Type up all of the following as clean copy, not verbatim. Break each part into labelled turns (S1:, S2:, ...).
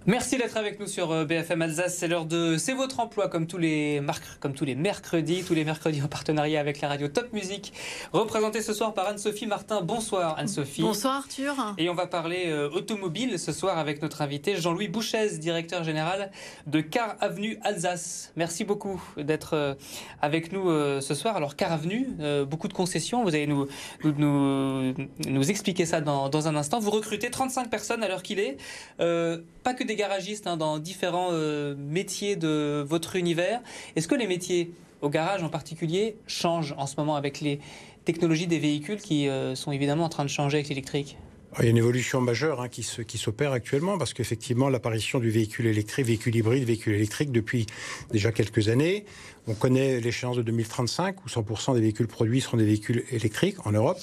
S1: Merci d'être avec nous sur BFM Alsace. C'est l'heure de C'est votre emploi, comme tous les mercredis en partenariat avec la radio Top Music, représenté ce soir par Anne-Sophie Martin. Bonsoir Anne-Sophie.
S2: Bonsoir Arthur.
S1: Et on va parler automobile ce soir avec notre invité Jean-Louis Bouchez, directeur général de Car Avenue Alsace. Merci beaucoup d'être avec nous ce soir. Alors Car Avenue, beaucoup de concessions, vous allez nous expliquer ça dans un instant. Vous recrutez 35 personnes à l'heure qu'il est, pas que des garagistes dans différents métiers de votre univers. Est-ce que les métiers au garage en particulier changent en ce moment avec les technologies des véhicules qui sont évidemment en train de changer avec l'électrique ?
S3: Il y a une évolution majeure qui s'opère actuellement parce qu'effectivement l'apparition du véhicule électrique, véhicule hybride, véhicule électrique depuis déjà quelques années. On connaît l'échéance de 2035 où 100% des véhicules produits seront des véhicules électriques en Europe.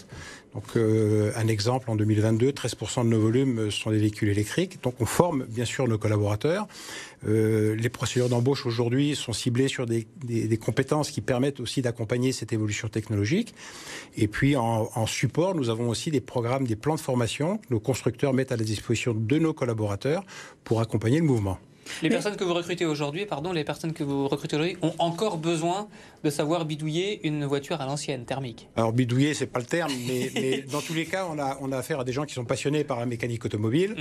S3: Donc un exemple, en 2022, 13% de nos volumes sont des véhicules électriques. Donc on forme bien sûr nos collaborateurs. Les procédures d'embauche aujourd'hui sont ciblées sur des compétences qui permettent aussi d'accompagner cette évolution technologique. Et puis en support, nous avons aussi des programmes, des plans de formation que nos constructeurs mettent à la disposition de nos collaborateurs pour accompagner le mouvement.
S1: Les personnes que vous recrutez aujourd'hui, ont encore besoin de savoir bidouiller une voiture à l'ancienne, thermique.
S3: Alors bidouiller, c'est pas le terme, mais dans tous les cas, on a affaire à des gens qui sont passionnés par la mécanique automobile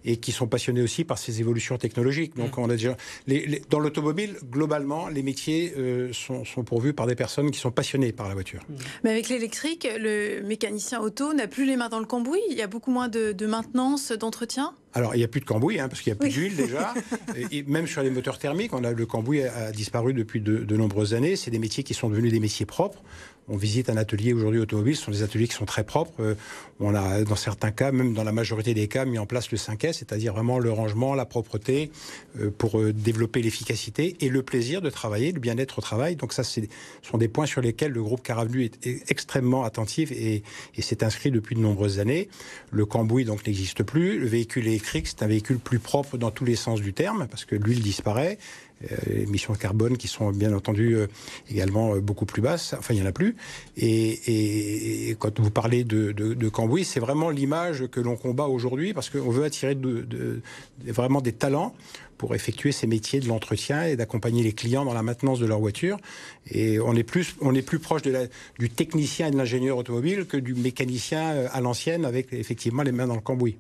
S3: et qui sont passionnés aussi par ces évolutions technologiques. Donc on a déjà dans l'automobile, globalement, les métiers sont pourvus par des personnes qui sont passionnées par la voiture.
S2: Mais avec l'électrique, le mécanicien auto n'a plus les mains dans le cambouis. Il y a beaucoup moins de maintenance, d'entretien.
S3: Alors, il n'y a plus de cambouis, parce qu'il n'y a plus d'huile déjà. Et même sur les moteurs thermiques, le cambouis a disparu depuis de nombreuses années. C'est des métiers qui sont devenus des métiers propres. On visite un atelier aujourd'hui automobile, ce sont des ateliers qui sont très propres. On a, dans certains cas, même dans la majorité des cas, mis en place le 5S, c'est-à-dire vraiment le rangement, la propreté, pour développer l'efficacité et le plaisir de travailler, le bien-être au travail. Donc ça, ce sont des points sur lesquels le groupe Car Avenue est extrêmement attentif et s'est inscrit depuis de nombreuses années. Le cambouis, donc, n'existe plus. Le véhicule électrique, c'est un véhicule plus propre dans tous les sens du terme, parce que l'huile disparaît. Émissions de carbone qui sont bien entendu également beaucoup plus basses, enfin il n'y en a plus. Et quand vous parlez de cambouis, c'est vraiment l'image que l'on combat aujourd'hui parce qu'on veut attirer vraiment des talents pour effectuer ces métiers de l'entretien et d'accompagner les clients dans la maintenance de leur voiture. Et on est plus proche du technicien et de l'ingénieur automobile que du mécanicien à l'ancienne avec effectivement les mains dans le cambouis.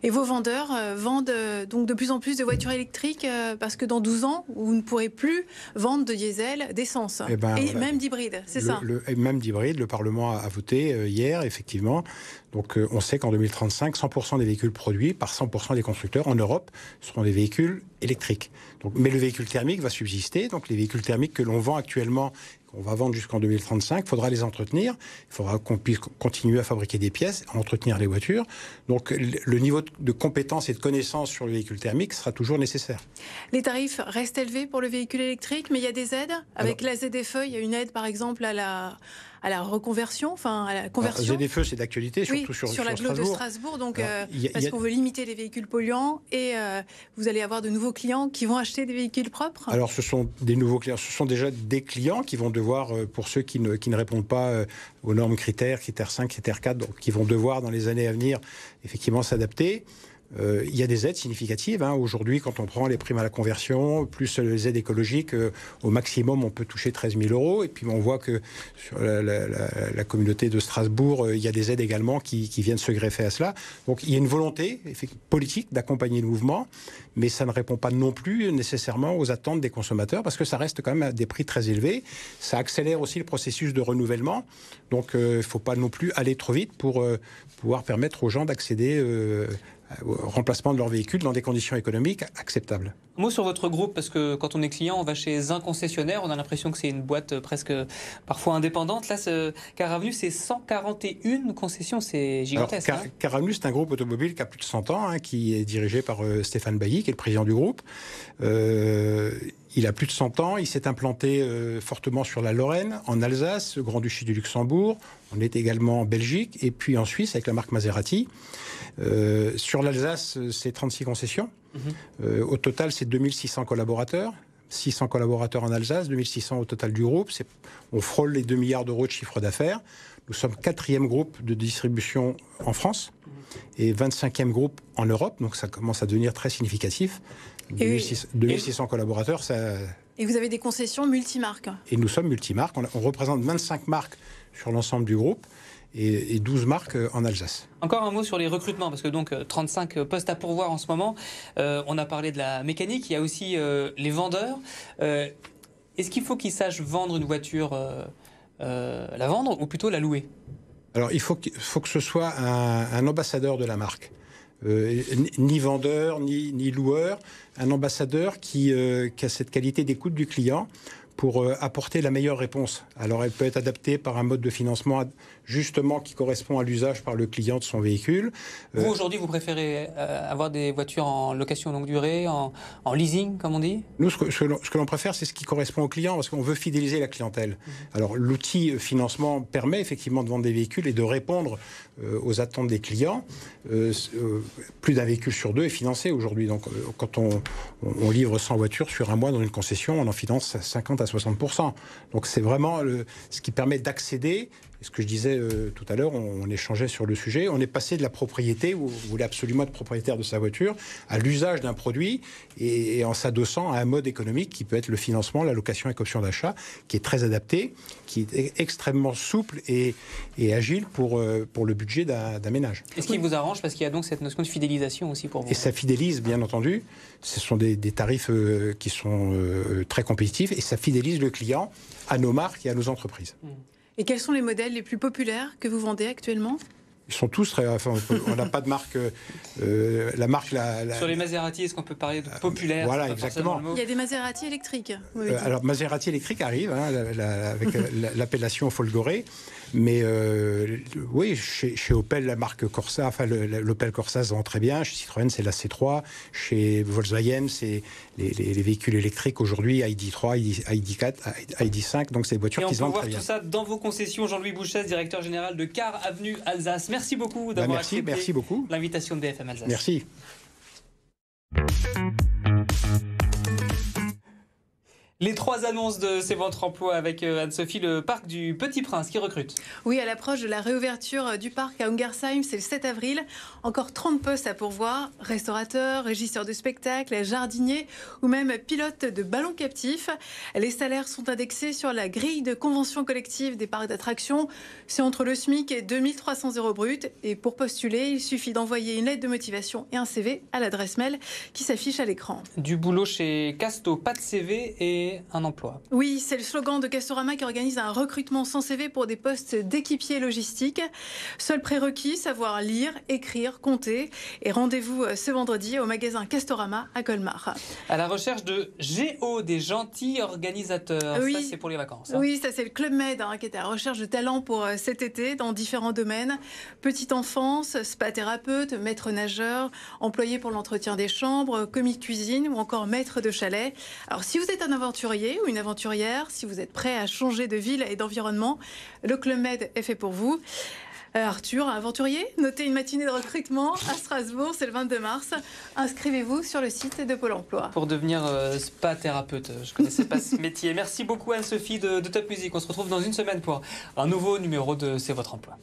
S2: Et vos vendeurs vendent donc de plus en plus de voitures électriques parce que dans 12 ans, vous ne pourrez plus vendre de diesel, d'essence et voilà. Même d'hybride, c'est ça.
S3: Même d'hybride, le Parlement a voté hier, effectivement. Donc on sait qu'en 2035, 100% des véhicules produits par 100% des constructeurs en Europe seront des véhicules électriques. Mais le véhicule thermique va subsister. Donc les véhicules thermiques que l'on vend actuellement, qu'on va vendre jusqu'en 2035, il faudra les entretenir. Il faudra qu'on puisse continuer à fabriquer des pièces, à entretenir les voitures. Donc le niveau de compétence et de connaissance sur le véhicule thermique sera toujours nécessaire.
S2: Les tarifs restent élevés pour le véhicule électrique, mais il y a des aides. Avec la ZFE, il y a une aide par exemple à la reconversion, enfin à la conversion.
S3: ZFE, c'est d'actualité, surtout sur
S2: la Glo de Strasbourg, donc parce qu'on veut limiter les véhicules polluants et vous allez avoir de nouveaux clients qui vont acheter des véhicules propres.
S3: Alors ce sont des nouveaux clients, ce sont déjà des clients qui vont devoir, pour ceux qui ne répondent pas aux normes critères 5, critères 4, donc qui vont devoir dans les années à venir effectivement s'adapter. Il y a des aides significatives. Aujourd'hui, quand on prend les primes à la conversion, plus les aides écologiques, au maximum, on peut toucher 13 000 euros. Et puis, on voit que sur la communauté de Strasbourg, il y a des aides également qui viennent se greffer à cela. Donc, il y a une volonté politique d'accompagner le mouvement, mais ça ne répond pas non plus nécessairement aux attentes des consommateurs, parce que ça reste quand même à des prix très élevés. Ça accélère aussi le processus de renouvellement. Donc, il ne faut pas non plus aller trop vite pour pouvoir permettre aux gens d'accéder au remplacement de leur véhicule dans des conditions économiques acceptables.
S1: Un mot sur votre groupe, parce que quand on est client, on va chez un concessionnaire, on a l'impression que c'est une boîte presque parfois indépendante. Là, Car Avenue, c'est 141 concessions, c'est gigantesque.
S3: Alors, Car Avenue, c'est un groupe automobile qui a plus de 100 ans, qui est dirigé par Stéphane Bailly, qui est le président du groupe. Il a plus de 100 ans, il s'est implanté fortement sur la Lorraine, en Alsace, le Grand-Duché du Luxembourg. On est également en Belgique et puis en Suisse avec la marque Maserati. Sur l'Alsace, c'est 36 concessions. Au total, c'est 2600 collaborateurs. 600 collaborateurs en Alsace, 2600 au total du groupe. On frôle les 2 milliards d'euros de chiffre d'affaires. Nous sommes 4e groupe de distribution en France. et 25e groupe en Europe, donc ça commence à devenir très significatif. 2600 collaborateurs, ça...
S2: Et vous avez des concessions multimarques.
S3: Et nous sommes multimarques, on représente 25 marques sur l'ensemble du groupe, et 12 marques en Alsace.
S1: Encore un mot sur les recrutements, parce que donc 35 postes à pourvoir en ce moment. On a parlé de la mécanique, il y a aussi les vendeurs. Est-ce qu'il faut qu'ils sachent vendre une voiture, la vendre ou plutôt la louer?
S3: Alors il faut que ce soit un ambassadeur de la marque. Ni vendeur, ni loueur. Un ambassadeur qui a cette qualité d'écoute du client pour apporter la meilleure réponse. Alors elle peut être adaptée par un mode de financement justement qui correspond à l'usage par le client de son véhicule.
S1: Vous, aujourd'hui, vous préférez avoir des voitures en location longue durée, en leasing, comme on dit?
S3: Nous, ce que l'on préfère, c'est ce qui correspond au client, parce qu'on veut fidéliser la clientèle. Alors, l'outil financement permet effectivement de vendre des véhicules et de répondre aux attentes des clients. Plus d'un véhicule sur deux est financé aujourd'hui. Donc, quand on livre 100 voitures sur un mois dans une concession, on en finance 50 à 60%. Donc, c'est vraiment ce qui permet d'accéder. Ce que je disais tout à l'heure, on échangeait sur le sujet. On est passé de la propriété, où vous voulez absolument être propriétaire de sa voiture, à l'usage d'un produit et en s'adossant à un mode économique qui peut être le financement, la location avec option d'achat, qui est très adapté, qui est extrêmement souple et agile pour le budget d'un ménage.
S1: Et ce qui vous arrange, parce qu'il y a donc cette notion de fidélisation aussi pour vous.
S3: Et ça fidélise, bien entendu. Ce sont des tarifs qui sont très compétitifs et ça fidélise le client à nos marques et à nos entreprises.
S2: Et quels sont les modèles les plus populaires que vous vendez actuellement?
S3: Ils sont tous très... Enfin, on n'a pas de marque... la marque...
S1: Sur les Maserati, est-ce qu'on peut parler de populaire?
S3: Voilà, exactement.
S2: Il y a des Maserati électriques.
S3: Alors, Maserati électrique arrive, avec l'appellation Folgore. Mais oui, chez Opel, la marque Corsa, enfin l'Opel Corsa se vend très bien. Chez Citroën, c'est la C3. Chez Volkswagen, c'est les véhicules électriques aujourd'hui, ID3, ID4, ID5. Donc, c'est des voitures qui se vendent très bien.
S1: Et on peut voir tout ça dans vos concessions. Jean-Louis Bouchesse, directeur général de Car Avenue Alsace. Merci beaucoup d'avoir accepté l'invitation de BFM Alsace.
S3: Merci.
S1: Les 3 annonces de ces ventes emploi avec Anne-Sophie, le parc du Petit Prince qui recrute.
S2: Oui, à l'approche de la réouverture du parc à Ungersheim, c'est le 7 avril. Encore 30 postes à pourvoir. Restaurateurs, régisseurs de spectacles, jardiniers ou même pilotes de ballons captifs. Les salaires sont indexés sur la grille de convention collective des parcs d'attractions. C'est entre le SMIC et 2300 € brut. Et pour postuler, il suffit d'envoyer une lettre de motivation et un CV à l'adresse mail qui s'affiche à l'écran.
S1: Du boulot chez Casto, pas de CV et un emploi.
S2: Oui, c'est le slogan de Castorama qui organise un recrutement sans CV pour des postes d'équipier logistique. Seul prérequis, savoir lire, écrire, compter. Et rendez-vous ce vendredi au magasin Castorama à Colmar.
S1: À la recherche de Géo, des gentils organisateurs.
S2: Oui.
S1: Ça, c'est pour les vacances.
S2: Oui, ça c'est le Club Med qui est à la recherche de talents pour cet été dans différents domaines. Petite enfance, spa thérapeute, maître nageur, employé pour l'entretien des chambres, commis de cuisine ou encore maître de chalet. Alors si vous êtes un aventurier ou une aventurière, si vous êtes prêt à changer de ville et d'environnement, le Club Med est fait pour vous. Arthur, aventurier, notez une matinée de recrutement à Strasbourg, c'est le 22 mars. Inscrivez-vous sur le site de Pôle emploi.
S1: Pour devenir spa thérapeute, je ne connaissais pas ce métier. Merci beaucoup Anne-Sophie de Top Music. On se retrouve dans une semaine pour un nouveau numéro de C'est votre emploi.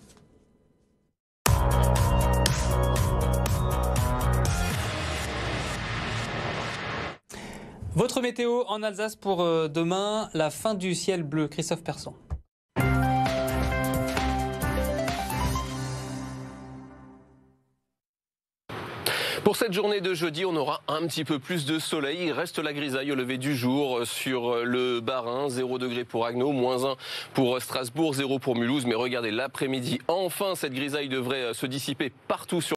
S1: Votre météo en Alsace pour demain, la fin du ciel bleu. Christophe Persson.
S4: Pour cette journée de jeudi, on aura un petit peu plus de soleil. Il reste la grisaille au lever du jour sur le Bas-Rhin. 0 degré pour Agno, -1 pour Strasbourg, 0 pour Mulhouse. Mais regardez, l'après-midi, enfin, cette grisaille devrait se dissiper partout sur